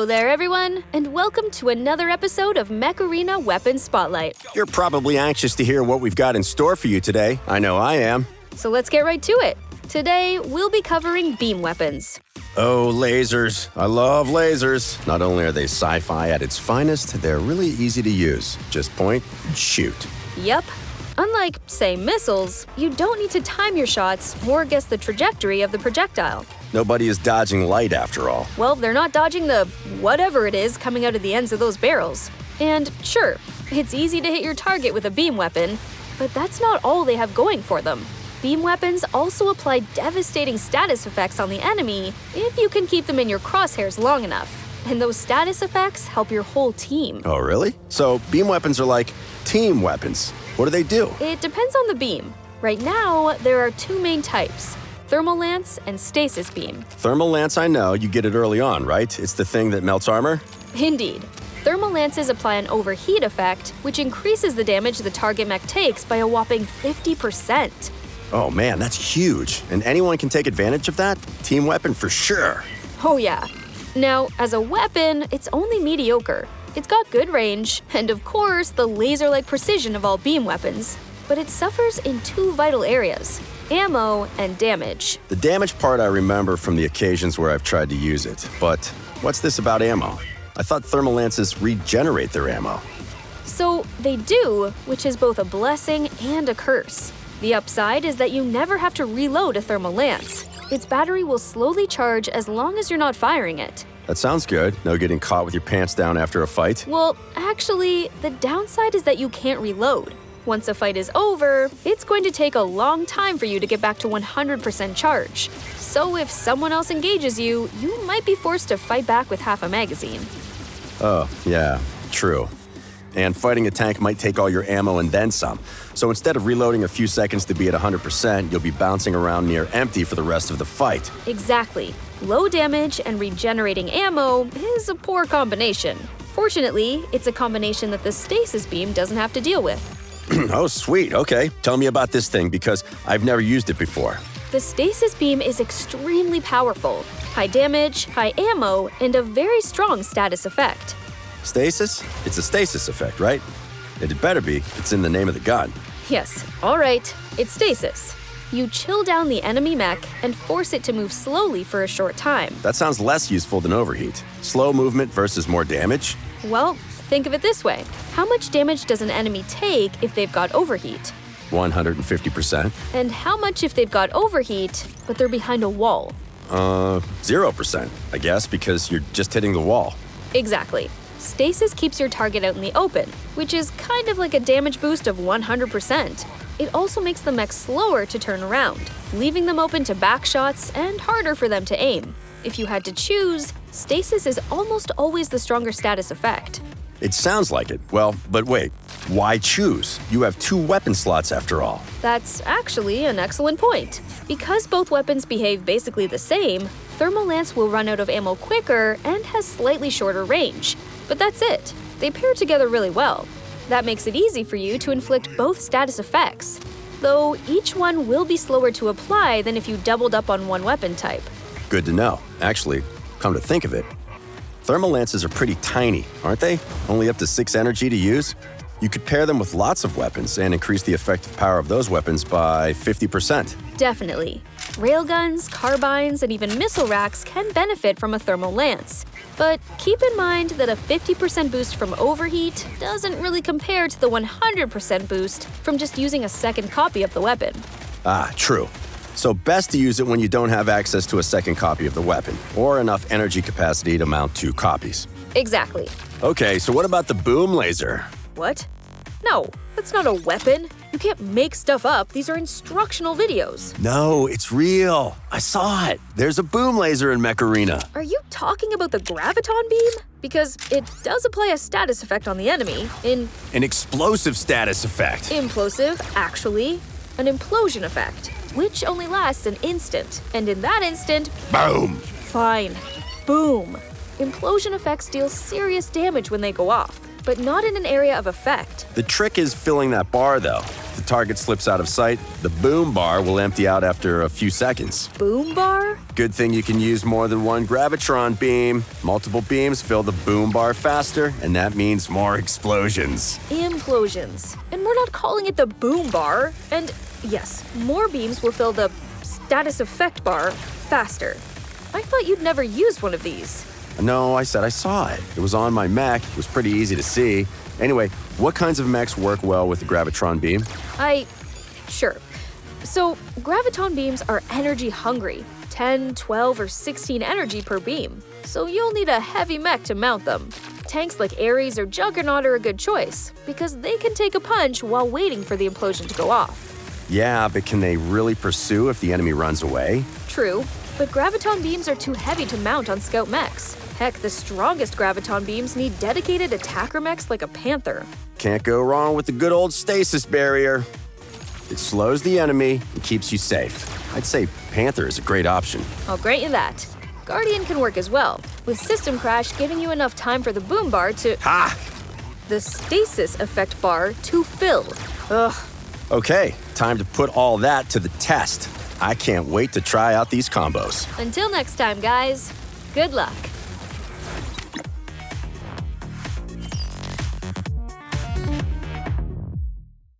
Hello there, everyone, and welcome to another episode of Mech Arena Weapons Spotlight. You're probably anxious to hear what we've got in store for you today. I know I am. So let's get right to it. Today, we'll be covering beam weapons. Oh, lasers. I love lasers. Not only are they sci-fi at its finest, they're really easy to use. Just point and shoot. Yep. Unlike, say, missiles, you don't need to time your shots or guess the trajectory of the projectile. Nobody is dodging light after all. Well, they're not dodging the whatever it is coming out of the ends of those barrels. And sure, it's easy to hit your target with a beam weapon, but that's not all they have going for them. Beam weapons also apply devastating status effects on the enemy if you can keep them in your crosshairs long enough. And those status effects help your whole team. Oh, really? So beam weapons are like team weapons. What do they do? It depends on the beam. Right now, there are two main types: Thermal Lance and Stasis Beam. Thermal Lance, I know. You get it early on, right? It's the thing that melts armor? Indeed. Thermal Lances apply an overheat effect, which increases the damage the target mech takes by a whopping 50%. Oh man, that's huge. And anyone can take advantage of that? Team weapon for sure. Oh yeah. Now, as a weapon, it's only mediocre. It's got good range, and of course, the laser-like precision of all beam weapons. But it suffers in two vital areas: ammo and damage. The damage part I remember from the occasions where I've tried to use it. But what's this about ammo? I thought thermal lances regenerate their ammo. So they do, which is both a blessing and a curse. The upside is that you never have to reload a thermal lance. Its battery will slowly charge as long as you're not firing it. That sounds good. No getting caught with your pants down after a fight. Well, actually, the downside is that you can't reload. Once a fight is over, it's going to take a long time for you to get back to 100% charge. So if someone else engages you, you might be forced to fight back with half a magazine. Oh, yeah, true. And fighting a tank might take all your ammo and then some. So instead of reloading a few seconds to be at 100%, you'll be bouncing around near empty for the rest of the fight. Exactly. Low damage and regenerating ammo is a poor combination. Fortunately, it's a combination that the Stasis Beam doesn't have to deal with. Oh, sweet. Okay. Tell me about this thing because I've never used it before. The Stasis Beam is extremely powerful. High damage, high ammo, and a very strong status effect. Stasis? It's a stasis effect, right? It better be. It's in the name of the gun. Yes, all right, it's stasis. You chill down the enemy mech and force it to move slowly for a short time. That sounds less useful than overheat. Slow movement versus more damage? Well, think of it this way. How much damage does an enemy take if they've got overheat? 150%. And how much if they've got overheat, but they're behind a wall? 0%, I guess, because you're just hitting the wall. Exactly. Stasis keeps your target out in the open, which is kind of like a damage boost of 100%. It also makes the mech slower to turn around, leaving them open to back shots and harder for them to aim. If you had to choose, stasis is almost always the stronger status effect. It sounds like it. Well, but wait, why choose? You have two weapon slots after all. That's actually an excellent point. Because both weapons behave basically the same, Thermal Lance will run out of ammo quicker and has slightly shorter range. But that's it. They pair together really well. That makes it easy for you to inflict both status effects, though each one will be slower to apply than if you doubled up on one weapon type. Good to know. Actually, come to think of it, thermal lances are pretty tiny, aren't they? Only up to 6 energy to use? You could pair them with lots of weapons and increase the effective power of those weapons by 50%. Definitely. Railguns, carbines, and even missile racks can benefit from a thermal lance. But keep in mind that a 50% boost from overheat doesn't really compare to the 100% boost from just using a second copy of the weapon. Ah, true. So best to use it when you don't have access to a second copy of the weapon, or enough energy capacity to mount 2 copies. Exactly. Okay, so what about the boom laser? What? No, that's not a weapon. You can't make stuff up. These are instructional videos. No, it's real. I saw it. There's a boom laser in Mech Arena. Are you talking about the Graviton Beam? Because it does apply a status effect on the enemy in... An explosive status effect. Implosive, actually. An implosion effect, which only lasts an instant. And in that instant... Boom! Fine. Boom. Implosion effects deal serious damage when they go off, but not in an area of effect. The trick is filling that bar, though. If the target slips out of sight, the boom bar will empty out after a few seconds. Boom bar? Good thing you can use more than one Graviton Beam. Multiple beams fill the boom bar faster, and that means more explosions. Implosions. And we're not calling it the boom bar. And yes, more beams will fill the status effect bar faster. I thought you'd never used one of these. No, I said I saw it. It was on my mech. It was pretty easy to see. Anyway, what kinds of mechs work well with the Graviton Beam? Sure. So, Graviton beams are energy hungry. 10, 12, or 16 energy per beam. So you'll need a heavy mech to mount them. Tanks like Ares or Juggernaut are a good choice, because they can take a punch while waiting for the implosion to go off. Yeah, but can they really pursue if the enemy runs away? True, but Graviton beams are too heavy to mount on scout mechs. Heck, the strongest Graviton beams need dedicated attacker mechs like a Panther. Can't go wrong with the good old Stasis barrier. It slows the enemy and keeps you safe. I'd say Panther is a great option. I'll grant you that. Guardian can work as well, with System Crash giving you enough time for the boom bar to… Ha! The stasis effect bar to fill. Ugh. Okay, time to put all that to the test. I can't wait to try out these combos. Until next time, guys. Good luck.